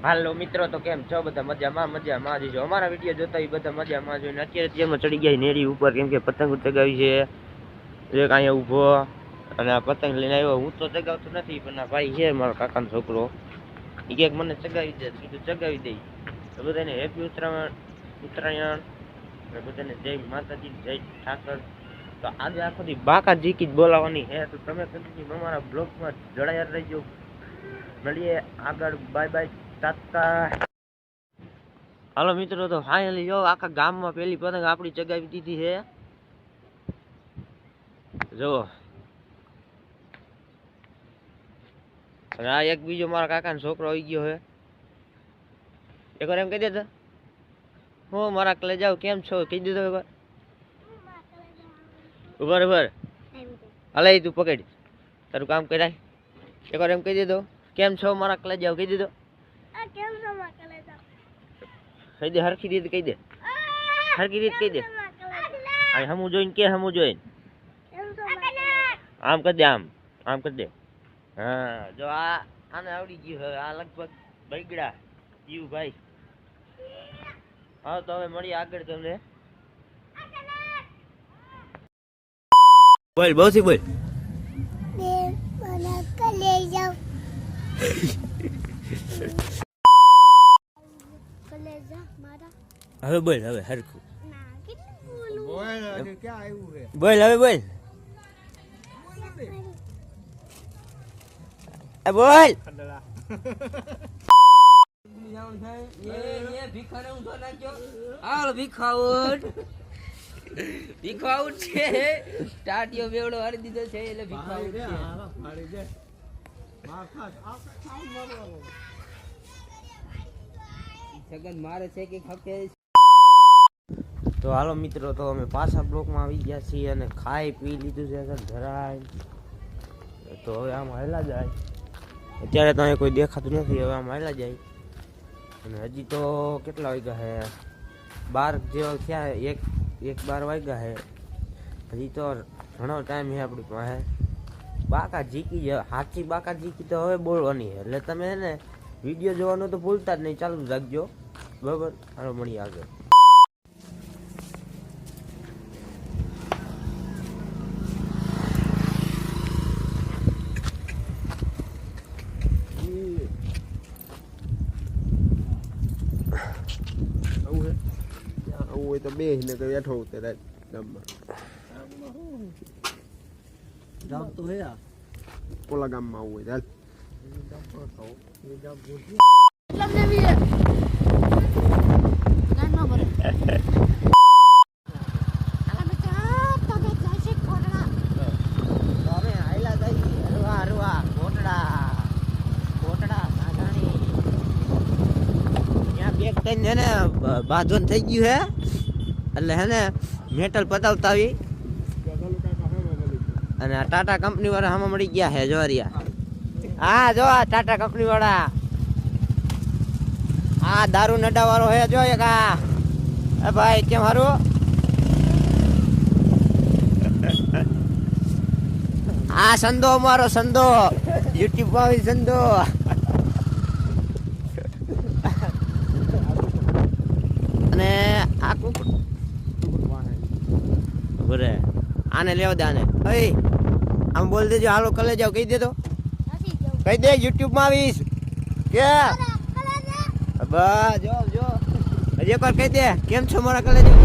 હાલો મિત્રો, તો કેમ છો બધા? મજામાં જો અમારા વિડીયો જોતા હોય બધા મજામાં જોઈને અત્યારે જેમાં ચડી ગયા નેરી ઉપર, કેમ કે પતંગ ચગાવી છે એક અહીંયા ઊભો અને આ પતંગ લઈને આવ્યો. હું તો ચગાવતો નથી, પણ આ ભાઈ છે મારો કાકાનો છોકરો, એ કે મને ચગાવી દે, કીધું ચગાવી દઈ. તો બધાને હેપી ઉત્તરાયણ અને બધાને જય માતાજી, જય ઠાકર. તો આજે આખો દી બાકા જીકી જ બોલાવવાની હે, તો તમે કન્ટિન્યુ અમારા બ્લોગમાં જોડાયા રહેજો. મળીએ આગળ, બાય બાય, ટાટા. હાલો મિત્રો, તો ફાઇનલી જો આખા ગામમાં પેલી પતંગ આપણી ચગાવી દીધી છે. જો આ એક બીજો મારા કાકાનો છોકરો આવી ગયો હે. એકવાર એમ કહી દેતા, હું મારા કલેજાઓ કેમ છો કહી દીધો એકવાર. ઉભર હાલે તું પકડ, તારું કામ કરાય. એકવાર એમ કહી દીધો, કેમ છો મારા કલેજાઓ કહી દીધો. કહી દે, હરખી રીતે કહી દે, હરખી રીતે કહી દે. હમું જોઈને કે હમું જોઈને આમ કરી દે, આમ કરી દે. હા જો આને આવડી ગયું હવે. આ લગભગ બગડા જીવ ભાઈ. હા તો હવે મળીએ આગળ તમને. બોલ બહુ બોલ. હવે બોલ, હવે હરખું બોલ, હવે બોલ. બોલ ભીખાઉટ છે, ટાટીઓ બેવડો હરી દીધો છે એટલે ભીખાઉટ છે. સગન મારે છે કે ખપે. તો હાલો મિત્રો, તો અમે પાછા બ્લોકમાં આવી ગયા છીએ અને ખાઈ પી લીધું છે ધરાય. તો હવે આમ હાલા જાય. અત્યારે તો અહીં કોઈ દેખાતું નથી, હવે આમ હાલા જાય. અને હજી તો કેટલા વાગ્યા છે? 12 જેવો થયા, 12 વાગ્યા છે. હજી તો ઘણો ટાઈમ છે આપણી પાસે. બાકા જીકી છે, સાચી બાકા જીકી તો હવે બોલવાની છે. એટલે તમે ને વિડીયો જોવાનું તો ભૂલતા જ નહીં, ચાલુ રાખજો બરાબર. હાલો મળીએ આગળ. હોય તો બે ને કઈ બેઠો ઉતરે ગામમાં જાવ તો હે ઓલા ગામમાં આવું હોય બાંધવન થઈ ગયું હે એટલે હે ને મેટલ પતાવતા આવી. અને આ ટાટા કંપની વાળા આમાં મળી ગયા હે જોરિયા. હા જો આ ટાટા કંપની વાળા આ દારૂ નડા વાળો હે. જો એક આ ભાઈ કેમ હારું? આ સંદો અમારો સંદો, યુટ્યુબ માં આવી સંદો. અને આ કુકડ બરે આને લેવા દે. આને આમ બોલ દેજો, હાલો કલે જાવ કહી દે. તો કહી દે યુટ્યુબ માં આવીશ કે બસ. જો હજી એક વાર કહી દે, કેમ છો મારા કલે જાવ.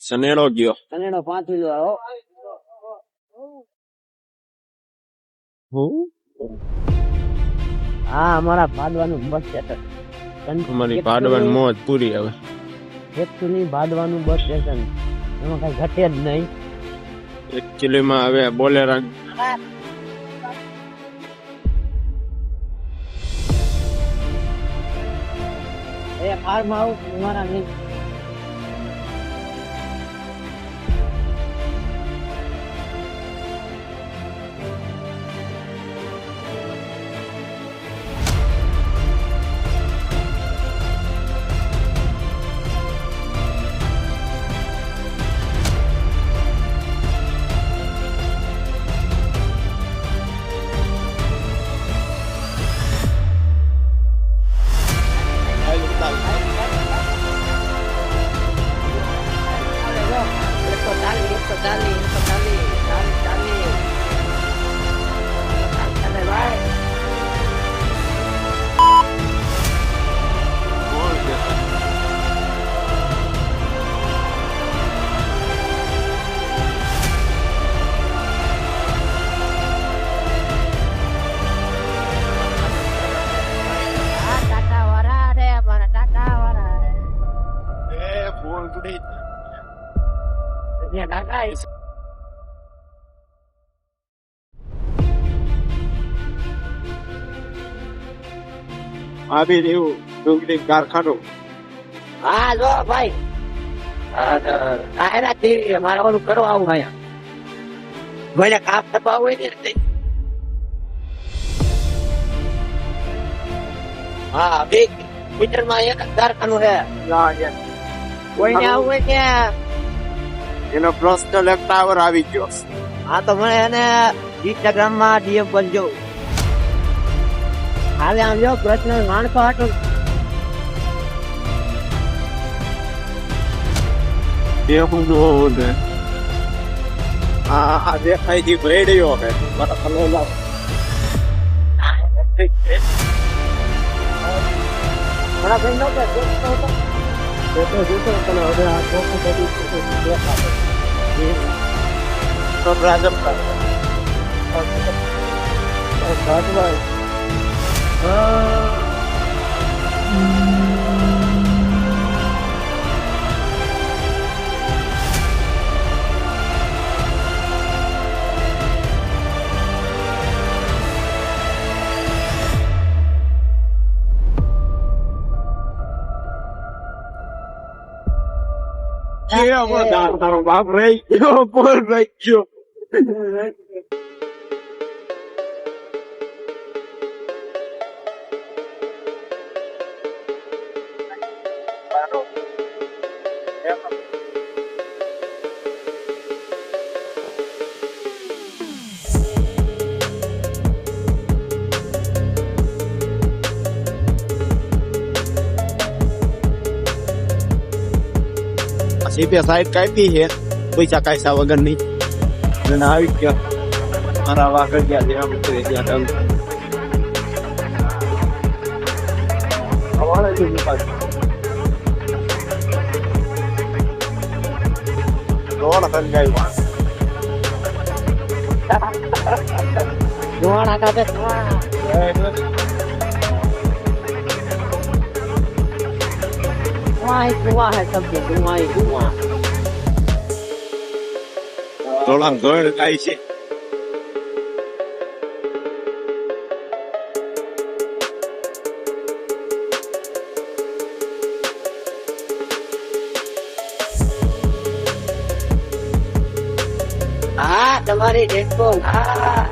સનેડો ગયો, સનેડો 5 કિલો આવો. હા અમારા ભાડવાનું બસ સેટ. અમારી ભાડવાની મોજ પૂરી હવે. એકચ્યુઅલી ભાડવાનું બસ સ્ટેશન એમાં કઈ ઘટે જ નહીં. એકચ્યુઅલીમાં હવે બોલેરા એ ફાર્મ હાઉસ અમારા નહીં. આવી રહ્યું ડુંગળી કારખાનું. હા જો ભાઈ એના ટીવી મારે ઓલું કરવા આવું અહીંયા ભલે કાપ થવા હોય ને. હા બિગ મીટર માં એક કારખાનું છે. કોઈને આવું હોય ત્યાં એનો પર્સનલ એક ટાવર આવી ગયો. હા તો મને એને ઇન્સ્ટાગ્રામ માં ડીએમ કરજો. હાલે આમ જો પર્સનલ માણસો હાટું એવું ન હોવું ને. આ દેખાય છે રેડિયો હે મારા ફોન લાવ. ઘણા ભાઈ નો કે જોતો તને હવે આ કોકો બધું દેખાડે. તો રાજમ ભાઈ તારો બાપ રહી ગયો બોલ રહી ગયો. સીપે સાઈડ કાપી છે પૈસા કાયસા વગર ની. અને આવી ગયો મારા વાગડ ગયા છે આમ ઉતરે ગયા ડંગ. હવાળે છે પાછું રોડ થન ગઈ જોવાના કાપે ધુઆ હે સબ્જી ધુઆ થોડા ઘર થાય છે. હા તમારી ડેસ્કો હા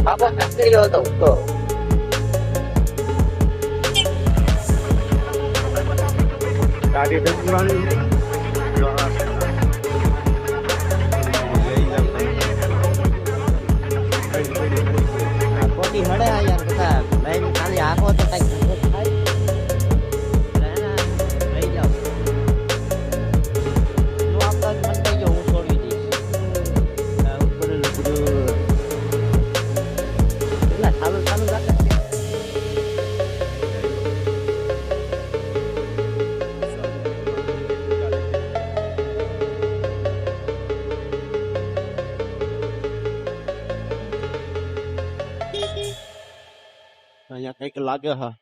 બાબા કાકરી હતો તો ગાડી બેસવાની ખોટી હડે આ યાર બધા લઈને ખાલી આખો તો કઈક થાય રહી જાઓ નો આપતા મન થઈ ગયો હું છોડી દઈશ ઉપર એટલા ચાલુ રાખે અહીંયા કઈક લાગે હા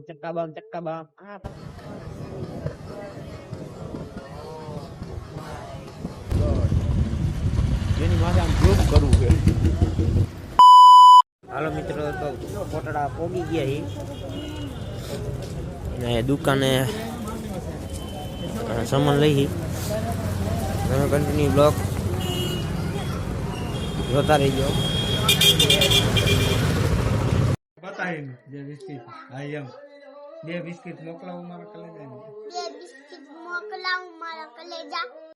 ચક્કા બમ એની માથે આમ જોબ કરવું છે હાલો મિત્રો તો કોટડા પોગી ગયા હી ને દુકાને સામાન લઈ હી તમે કન્ટિન્યુ બ્લોગ જોતા રહીજો બતાવીને જે બિસ્કિટ હા એમ 2 બિસ્કિટ મોકલાવું મારા કલેજા બે બિસ્કિટ મોકલાવું મારા કલેજા